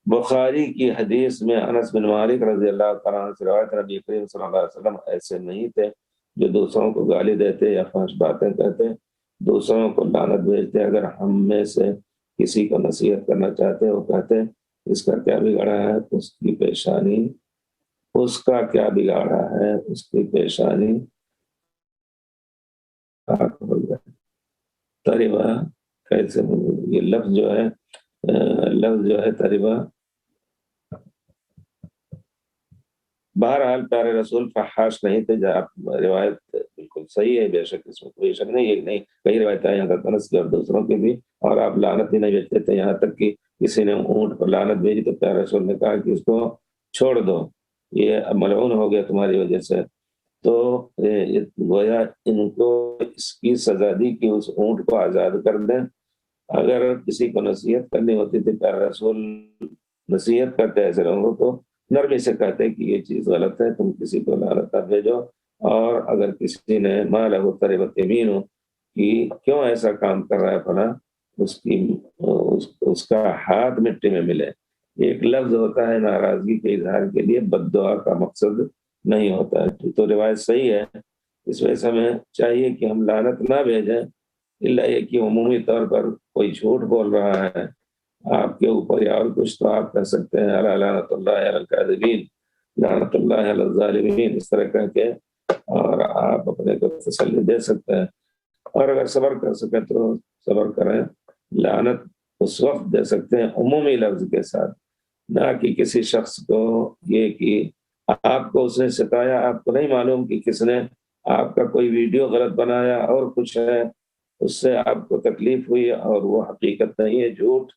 بخاری کی حدیث میں انس بن مالک رضی اللہ تعالیٰ عنہ سے روایت، نبی کریم صلی اللہ علیہ وسلم ایسے نہیں تھے جو دوسروں کو گالی دیتے یا فحش باتیں کہتے، دوسروں کو لعنت بھیجتے۔ اگر ہم میں سے کسی کو نصیحت کرنا چاہتے وہ کہتے اس کا کیا بگاڑا ہے، اس کی پیشانی، اس کا کیا بگاڑا ہے، اس کی پیشانی خاک ہو جائے۔ تریبہ کیسے، یہ لفظ جو ہے تریبہ، بہرحال پیارے رسول فحاش نہیں تھے۔ روایت بالکل صحیح ہے، بے شک اس میں کوئی شک نہیں، ایک نہیں کئی روایتیں ہیں حضرت انس کی اور دوسروں کی بھی، اور آپ لعنت ہی نہیں بھیجتے تھے، یہاں تک کہ کسی نے اونٹ پر لعنت بھیجی تو پیارے رسول نے کہا کہ اس کو چھوڑ دو، یہ ملعون ہو گیا تمہاری وجہ سے۔ تو گویا ان کو اس کی سزا دی کہ اس اونٹ کو آزاد کر دیں۔ اگر کسی کو نصیحت کرنی ہوتی تھی پیارے رسول نصیحت کرتے ایسے لوگوں کو، نرمی سے کہتے کہ یہ چیز غلط ہے، تم کسی کو لعنت بھیجو۔ اور اگر کسی نے ما لہ تربت یمینہ کہ کیوں ایسا کام کر رہا ہے فلاں، اس کا ہاتھ مٹی میں ملے۔ ایک لفظ ہوتا ہے ناراضگی کے اظہار کے لیے، بد دعا کا مقصد نہیں ہوتا ہے۔ تو روایت صحیح ہے، اس وجہ سے ہمیں چاہیے کہ ہم لعنت نہ بھیجیں، الا یہ کہ عمومی طور پر کوئی جھوٹ بول رہا ہے آپ کے اوپر یا اور کچھ، تو آپ کہہ سکتے ہیں الا لعنت اللہ علی الکاذبین، لعنت اللہ علی الظالمین، اس طرح کہہ کے، اور آپ اپنے کو تسلی دے سکتے ہیں۔ اور اگر صبر کر سکیں تو صبر کریں۔ لعنت اس وقت دے سکتے ہیں عمومی لفظ کے ساتھ، نہ کہ کسی شخص کو یہ کہ آپ کو اس نے ستایا، آپ کو نہیں معلوم کہ کس نے آپ کا کوئی ویڈیو غلط بنایا اور کچھ ہے، اس سے آپ کو تکلیف ہوئی اور وہ حقیقت نہیں ہے، جھوٹ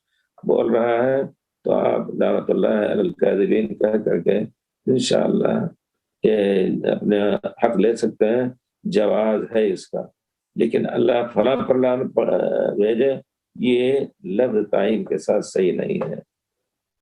بول رہا ہے، تو آپ لعنت اللہ علی الکاذبین کہہ کر کے انشاءاللہ اپنے حق لے سکتے ہیں، جواز ہے اس کا۔ لیکن اللہ فلاں پر لعنت بھیجے، یہ لفظ تعین کے ساتھ صحیح نہیں ہے۔